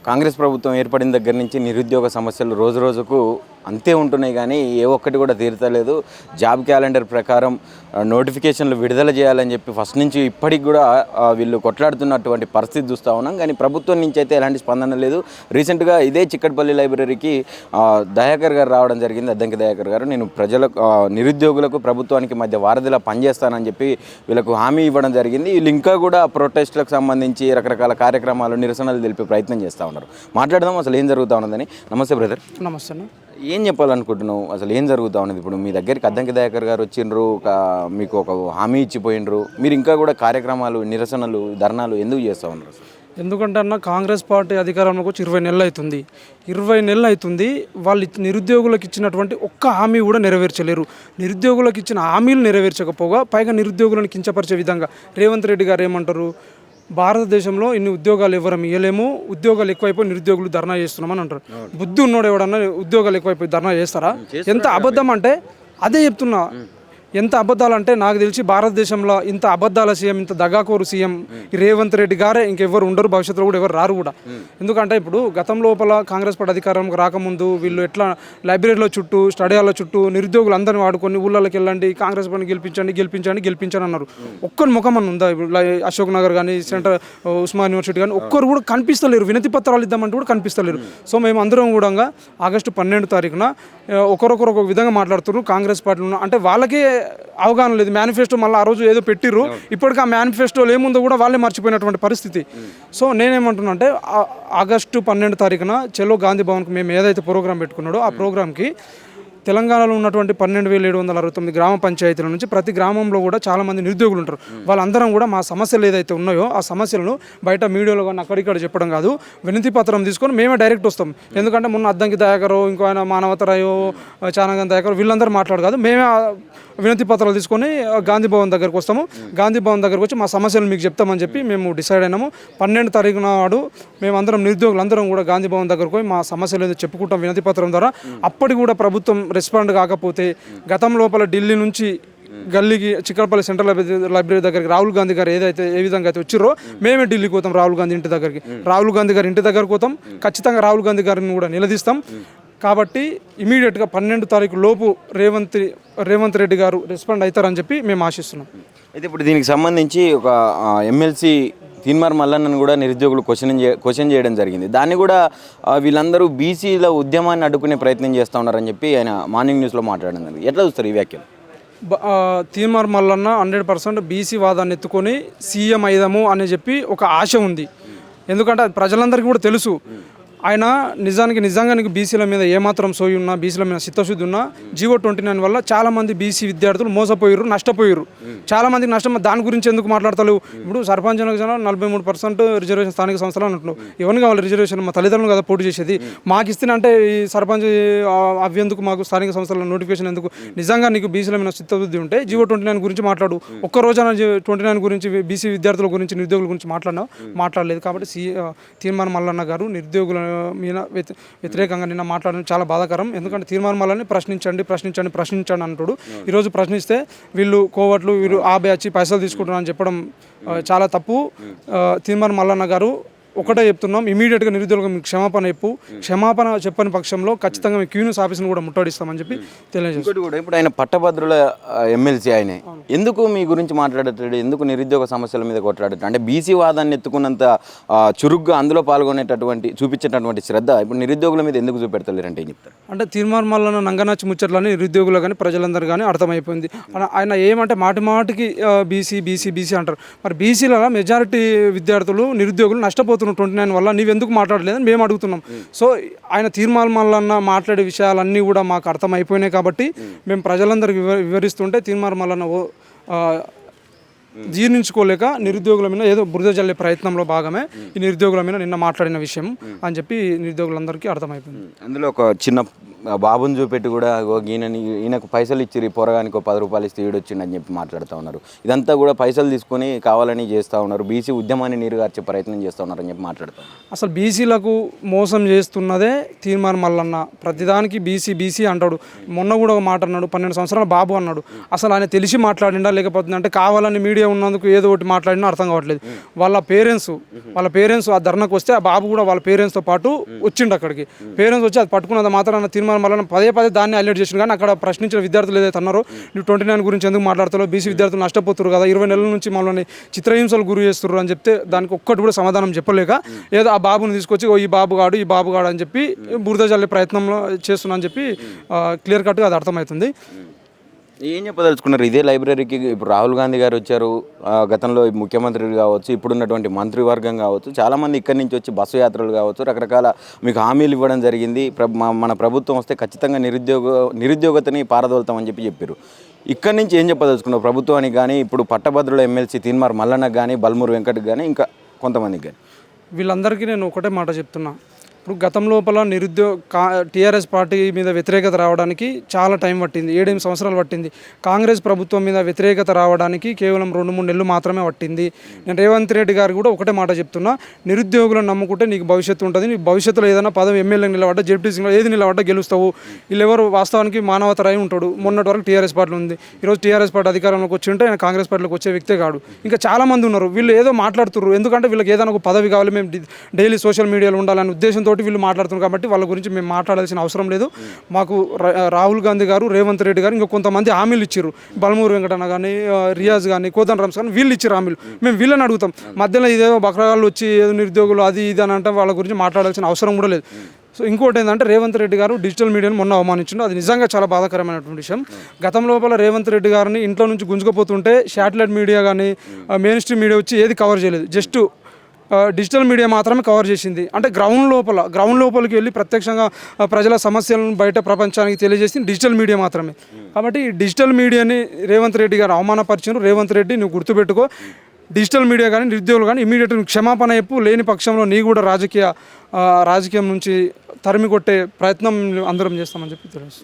కాంగ్రెస్ ప్రభుత్వం ఏర్పడిన దగ్గర నుంచి నిరుద్యోగ సమస్యలు రోజు రోజుకు అంతే ఉంటున్నాయి కానీ ఏ ఒక్కటి కూడా తీరతలేదు. జాబ్ క్యాలెండర్ ప్రకారం నోటిఫికేషన్లు విడుదల చేయాలని చెప్పి ఫస్ట్ నుంచి ఇప్పటికి కూడా వీళ్ళు కొట్లాడుతున్నటువంటి పరిస్థితి చూస్తూ ఉన్నాం. కానీ ప్రభుత్వం నుంచి అయితే ఎలాంటి స్పందన లేదు. రీసెంట్గా ఇదే చిక్కడపల్లి లైబ్రరీకి దయాకర్ గారు రావడం జరిగింది. అద్దంకి దయాకర్ గారు, నేను ప్రజలకు నిరుద్యోగులకు ప్రభుత్వానికి మధ్య వారధిలా పనిచేస్తానని చెప్పి వీళ్ళకు హామీ ఇవ్వడం జరిగింది. వీళ్ళు ఇంకా కూడా ప్రొటెస్ట్లకు సంబంధించి రకరకాల కార్యక్రమాలు, నిరసనలు తెలిపే ప్రయత్నం చేస్తూ ఉన్నారు. మాట్లాడదాం అసలు ఏం జరుగుతూ ఉన్నదని. నమస్తే బ్రదర్. నమస్తే అన్న. ఏం చెప్పాలనుకుంటున్నావు, అసలు ఏం జరుగుతూ ఉన్నది? ఇప్పుడు మీ దగ్గరికి అద్దంకి దయాకర్ గారు వచ్చిండ్రు, మీకు ఒక హామీ ఇచ్చిపోయినరు, మీరు ఇంకా కూడా కార్యక్రమాలు, నిరసనలు, ధర్నాలు ఎందుకు చేస్తూ ఉన్నారు? ఎందుకంటే అన్న, కాంగ్రెస్ పార్టీ అధికారంలోకి వచ్చి 20 నెలలు అవుతుంది. 20 నెలలు అవుతుంది. వాళ్ళు నిరుద్యోగులకు ఇచ్చినటువంటి ఒక్క హామీ కూడా నెరవేర్చలేరు. నిరుద్యోగులకు ఇచ్చిన హామీలు నెరవేర్చకపోగా పైగా నిరుద్యోగులను కించపరిచే విధంగా రేవంత్ రెడ్డి గారు ఏమంటారు, భారతదేశంలో ఇన్ని ఉద్యోగాలు ఎవరం ఇవ్వలేము, ఉద్యోగాలు ఎక్కువైపోయి నిరుద్యోగులు ధర్నా చేస్తున్నామని అంటారు. బుద్ధి ఉన్నోడు ఎవడన్నా ఉద్యోగాలు ఎక్కువైపోయి ధర్నా చేస్తారా? ఎంత అబద్ధం అంటే అదే చెప్తున్నా. ఎంత అబద్ధాలు అంటే నాకు తెలిసి భారతదేశంలో ఇంత అబద్ధాల సీఎం, ఇంత దగాకోరు సీఎం రేవంత్ రెడ్డి గారే, ఇంకెవరు ఉండరు, భవిష్యత్తులో కూడా ఎవరు రారు కూడా. ఎందుకంటే ఇప్పుడు గతం లోపల కాంగ్రెస్ పార్టీ అధికారంకి రాకముందు వీళ్ళు ఎట్లా లైబ్రరీలో చుట్టూ, స్టడీల చుట్టూ నిరుద్యోగులు అందరిని వాడుకొని ఊళ్ళకి వెళ్ళండి, కాంగ్రెస్ పార్టీని గెలిపించండి అన్నారు. ఒక్కరి ముఖం అని ఉందా? అశోక్ నగర్ కానీ, సెంటర్ ఉస్మాన్ యూనివర్సిటీ కానీ ఒక్కరు కూడా కనిపిస్తలేరు. వినతి పత్రాలు ఇద్దామంటే కూడా కనిపిస్తలేరు. సో మేము అందరం కూడా ఆగస్టు 12 తారీఖున ఒకరొకరు ఒక విధంగా మాట్లాడుతున్నారు. కాంగ్రెస్ పార్టీలో అంటే వాళ్ళకే అవగాహన లేదు. మేనిఫెస్టో మళ్ళీ ఆ రోజు ఏదో పెట్టిర్రు, ఇప్పటికీ ఆ మేనిఫెస్టోలో ఏముందో కూడా వాళ్ళే మర్చిపోయినటువంటి పరిస్థితి. సో నేనేమంటున్నా అంటే ఆగస్టు 12 తారీఖున చెలో గాంధీ భవన్కి మేము ఏదైతే ప్రోగ్రాం పెట్టుకున్నాడో ఆ ప్రోగ్రాంకి తెలంగాణలో ఉన్నటువంటి 12,769 గ్రామ పంచాయతీల నుంచి ప్రతి గ్రామంలో కూడా చాలామంది నిరుద్యోగులు ఉంటారు. వాళ్ళందరం కూడా మా సమస్యలు ఏదైతే ఉన్నాయో ఆ సమస్యలను బయట మీడియాలో కానీ అక్కడిక్కడ చెప్పడం కాదు, వినతి పత్రం తీసుకొని మేమే డైరెక్ట్ వస్తాం. ఎందుకంటే మొన్న అద్దంకి దయాకరో, ఇంకో ఆయన మానవతరాయో, చానగం దయాకరో వీళ్ళందరూ మాట్లాడు కాదు, మేమే వినతి పత్రాలు తీసుకొని గాంధీ భవన్ దగ్గరకు వస్తాము. గాంధీ భవన్ దగ్గరకు వచ్చి మా సమస్యలు మీకు చెప్తామని చెప్పి మేము డిసైడ్ అయినాము. 12 తారీఖు నాడు మేమందరం నిరుద్యోగులందరం కూడా గాంధీ భవన్ దగ్గరకు పోయి మా సమస్యలు ఏదో చెప్పుకుంటాం వినతి పత్రం ద్వారా. అప్పటికి కూడా ప్రభుత్వం రెస్పాండ్ కాకపోతే గతం లోపల ఢిల్లీ నుంచి గల్లీకి చిక్కడపల్లి సెంట్రల్ లైబ్రరీ దగ్గరికి రాహుల్ గాంధీ గారు ఏ విధంగా అయితే వచ్చిర్రో మేమే ఢిల్లీకి పోతాం. రాహుల్ గాంధీ ఇంటి దగ్గరికి, రాహుల్ గాంధీ గారి ఇంటి దగ్గరకు పోతాం. ఖచ్చితంగా రాహుల్ గాంధీ గారిని కూడా నిలదీస్తాం. కాబట్టి ఇమీడియట్గా 12 తారీఖు లోపు రేవంత్ రెడ్డి గారు రెస్పాండ్ అవుతారని చెప్పి మేము ఆశిస్తున్నాం. అయితే ఇప్పుడు దీనికి సంబంధించి ఒక ఎమ్మెల్సీ తీన్మార్ మల్లన్నను కూడా నిరుద్యోగులు క్వశ్చన్ చేయడం జరిగింది. దాన్ని కూడా వీళ్ళందరూ బీసీల ఉద్యమాన్ని అడ్డుకునే ప్రయత్నం చేస్తూ ఉన్నారని చెప్పి ఆయన మార్నింగ్ న్యూస్లో మాట్లాడడం జరిగింది. ఎట్లా చూస్తారు ఈ వ్యాఖ్యలు? తీన్మార్ మల్లన్న 100% బీసీ వాదాన్ని ఎత్తుకొని సీఎం అయిదాము అని చెప్పి ఒక ఆశ ఉంది. ఎందుకంటే ప్రజలందరికీ కూడా తెలుసు ఆయన నిజంగా నీకు బీసీల మీద ఏమాత్రం సోయి ఉన్నా, బీసీల మీద చిత్తశుద్ధి ఉన్నా, జీవో 29 వల్ల చాలామంది బీసీ విద్యార్థులు మోసపోయారు, నష్టపోయారు. చాలామందికి నష్టం. దాని గురించి ఎందుకు మాట్లాడతారు? ఇప్పుడు సర్పంచ్ 43% రిజర్వేషన్ స్థానిక సంస్థలు అంటున్నావు. ఎవరిని కావాలి రిజర్వేషన్? మా తల్లిదండ్రులు కదా పోటీ చేసేది. మాకు ఇస్తేనంటే ఈ సర్పంచ్ అవి ఎందుకు, మాకు స్థానిక సంస్థల నోటిఫికేషన్ ఎందుకు? నిజంగా నీకు బీసీల మీద చిత్తశుద్ధి ఉంటే జీవో 29 గురించి మాట్లాడు. ఒక్కరోజు 29 గురించి, బీసీ విద్యార్థుల గురించి, నిరుద్యోగుల గురించి మాట్లాడలేదు. కాబట్టి తీర్మానం మల్లన్న గారు నిరుద్యోగుల మీద వ్యతిరేకంగా నిన్న మాట్లాడడం చాలా బాధాకరం. ఎందుకంటే తీర్మానం మల్లన్ని ప్రశ్నించండి అంటాడు. ఈరోజు ప్రశ్నిస్తే వీళ్ళు కోవట్లు, వీళ్ళు వచ్చి పైసలు తీసుకుంటున్నారని చెప్పడం చాలా తప్పు. తీర్మానం మల్లన్న గారు ఒకటే చెప్తున్నాం, ఇమీడియట్గా నిరుద్యోగులకు మీకు క్షమాపణ చెప్పని పక్షంలో ఖచ్చితంగా మీ క్యూనిస్ ఆఫీస్ని కూడా ముట్టడిస్తామని చెప్పి తెలియజేస్తాం. ఇప్పుడు ఆయన పట్టభద్రుల ఎమ్మెల్సీ ఆయన ఎందుకు మీ గురించి మాట్లాడతాడు? ఎందుకు నిరుద్యోగ సమస్యల మీద కొట్లాడతాడు? అంటే బీసీ వాదాన్ని ఎత్తుకున్నంత చురుగ్గా అందులో చూపించేటటువంటి శ్రద్ధ ఇప్పుడు నిరుద్యోగుల మీద ఎందుకు చూపెడతలేరంటే ఏం చెప్తారు? అంటే తీర్మానం వల్ల నంగనాచి ముచ్చట్లని నిరుద్యోగులు కానీ ప్రజలందరూ కానీ అర్థమైపోయింది. ఆయన ఏమంటే మాటికి బీసీ అంటారు. మరి బీసీల మెజారిటీ విద్యార్థులు, నిరుద్యోగులు నష్టపోతున్నారు 29 వల్ల. నీవెందుకు మాట్లాడలేదని మేము అడుగుతున్నాం. సో ఆయన తీర్మానం మల్లన్న మాట్లాడే విషయాలన్నీ కూడా మాకు అర్థమైపోయినాయి. కాబట్టి మేము ప్రజలందరికీ వివరిస్తుంటే తీర్మానం మల్లన్న జీర్ణించుకోలేక నిరుద్యోగుల మీద ఏదో బురద జల్లే ప్రయత్నంలో భాగమే ఈ నిరుద్యోగుల మీద నిన్న మాట్లాడిన విషయం అని చెప్పి నిరుద్యోగులందరికీ అర్థమైపోయింది. అందులో ఒక చిన్న బాబుని చూపెట్టి కూడా ఈయనకు పైసలు ఇచ్చి పోరగానికి 10 రూపాయలు ఇస్తే ఈడొచ్చిండని చెప్పి మాట్లాడుతూ ఉన్నారు. ఇదంతా కూడా పైసలు తీసుకొని కావాలని చేస్తూ ఉన్నారు. బీసీ ఉద్యమాన్ని నీరుగార్చే ప్రయత్నం చేస్తూ ఉన్నారని చెప్పి మాట్లాడుతారు. అసలు బీసీలకు మోసం చేస్తున్నదే తీర్మానం మల్లన్న. ప్రతిదానికి బీసీ బీసీ అంటాడు. మొన్న కూడా ఒక మాట అన్నాడు, 12 సంవత్సరాల బాబు అన్నాడు. అసలు ఆయన తెలిసి మాట్లాడిండా లేకపోతే అంటే కావాలని మీడియా ఉన్నందుకు ఏదో ఒకటి మాట్లాడినా అర్థం కావట్లేదు. వాళ్ళ పేరెంట్స్ ఆ ధర్నాకు వస్తే ఆ బాబు కూడా వాళ్ళ పేరెంట్స్తో పాటు వచ్చిండు. అక్కడికి పేరెంట్స్ వచ్చి అది పట్టుకున్నది మాత్రం తీర్మానం మల్లన్న పదే దాన్ని హైలైట్ చేసిండు. కానీ అక్కడ ప్రశ్నించిన విద్యార్థులు ఏదైతే అన్నారో నువ్వు 29 గురించి ఎందుకు మాట్లాడుతావు, బీసీ విద్యార్థులు నష్టపోతున్నారు కదా, 20 నెలల నుంచి మమ్మల్ని చిత్రహింసలు గురి చేస్తున్నారు అని చెప్తే దానికి ఒక్కటి కూడా సమాధానం చెప్పలేక ఏదో ఆ బాబుని తీసుకొచ్చి ఈ బాబు గాడు అని చెప్పి బురద జల్లే ప్రయత్నంలో చేస్తున్నా అని చెప్పి క్లియర్ కట్గా అది అర్థమవుతుంది. ఏం చెప్పదలుచుకున్నారు? ఇదే లైబ్రరీకి ఇప్పుడు రాహుల్ గాంధీ గారు వచ్చారు, గతంలో ముఖ్యమంత్రి కావచ్చు, ఇప్పుడున్నటువంటి మంత్రివర్గం కావచ్చు, చాలామంది ఇక్కడి నుంచి వచ్చి బస్సు యాత్రలు కావచ్చు, రకరకాల మీకు హామీలు ఇవ్వడం జరిగింది. మన ప్రభుత్వం వస్తే ఖచ్చితంగా నిరుద్యోగతని పారదోలుతామని చెప్పారు. ఇక్కడి నుంచి ఏం చెప్పదలుచుకున్నారు ప్రభుత్వానికి కానీ, ఇప్పుడు పట్టభద్రుల ఎమ్మెల్సీ తీన్మార్ మల్లన్నకు కానీ, బల్మూరు వెంకట్కి కానీ, ఇంకా కొంతమందికి కానీ? వీళ్ళందరికీ నేను ఒకటే మాట చెప్తున్నా. ఇప్పుడు గతం లోపల టీఆర్ఎస్ పార్టీ మీద వ్యతిరేకత రావడానికి చాలా టైం పట్టింది, 7-8 సంవత్సరాలు పట్టింది. కాంగ్రెస్ ప్రభుత్వం మీద వ్యతిరేకత రావడానికి కేవలం 2-3 నెలలు మాత్రమే పట్టింది. నేను రేవంత్ రెడ్డి గారు కూడా ఒకటే మాట చెప్తున్నా, నిరుద్యోగులను నమ్ముకుంటే నీకు భవిష్యత్తు ఉంటుంది. నీ భవిష్యత్తులో ఏదైనా పదవి ఎమ్మెల్యే నిలబడ్డా, జెడ్పీటీసీలో ఏది నిలబడ్డా గెలుస్తావు. వీళ్ళెవరు వాస్తవానికి మానవత రాయి ఉంటాడు. మొన్నటి వరకు టీఆర్ఎస్ పార్టీలో ఉంది, ఈరోజు టీఆర్ఎస్ పార్టీ అధికారంలోకి వచ్చి ఉంటే ఆయన కాంగ్రెస్ పార్టీలోకి వచ్చే వ్యక్తే కాడు. ఇంకా చాలామంది ఉన్నారు, వీళ్ళు ఏదో మాట్లాడుతున్నారు. ఎందుకంటే వీళ్ళకి ఏదైనా ఒక పదవి కావాలి, మేము డైలీ సోషల్ మీడియాలో ఉండాలనే ఉద్దేశంతో వీళ్ళు మాట్లాడుతున్నారు. కాబట్టి వాళ్ళ గురించి మేము మాట్లాడాల్సిన అవసరం లేదు. మాకు రాహుల్ గాంధీ గారు, రేవంత్ రెడ్డి గారు ఇంకా కొంతమంది హామీలు ఇచ్చారు. బల్మూరు వెంకటన్న కానీ, రియాజ్ కానీ, కోదండ రామ్స్ కానీ, వీళ్ళు ఇచ్చారు హామీలు. మేము వీళ్ళని అడుగుతాం. మధ్యలో ఇదేదో బక్రాగాళ్ళు వచ్చి ఏదో నిరుద్యోగులు అది ఇది అని అంటే వాళ్ళ గురించి మాట్లాడాల్సిన అవసరం కూడా లేదు. సో ఇంకోటి ఏంటంటే రేవంత్ రెడ్డి గారు డిజిటల్ మీడియాను మొన్న అవమానించిండు. అది నిజంగా చాలా బాధాకరమైనటువంటి విషయం. గతం లోపల రేవంత్ రెడ్డి గారిని ఇంట్లో నుంచి గుంజుకుపోతుంటే శాటిలైట్ మీడియా కానీ, మెయిన్ స్ట్రీమ్ మీడియా వచ్చి ఏది కవర్ చేయలేదు. జస్ట్ డిజిటల్ మీడియా మాత్రమే కవర్ చేసింది. అంటే గ్రౌండ్ లోపలికి వెళ్ళి ప్రత్యక్షంగా ప్రజల సమస్యలను బయట ప్రపంచానికి తెలియజేసింది డిజిటల్ మీడియా మాత్రమే. కాబట్టి ఈ డిజిటల్ మీడియాని రేవంత్ రెడ్డి గారు అవమానపరిచారు. రేవంత్ రెడ్డి నువ్వు గుర్తుపెట్టుకో, డిజిటల్ మీడియా కానీ, నిరుద్యోగులు కానీ ఇమీడియట్ క్షమాపణ చెప్పు. లేని పక్షంలో నీ కూడా రాజకీయం నుంచి తరిమి కొట్టే ప్రయత్నం అందరం చేస్తామని చెప్పి తెలుసు.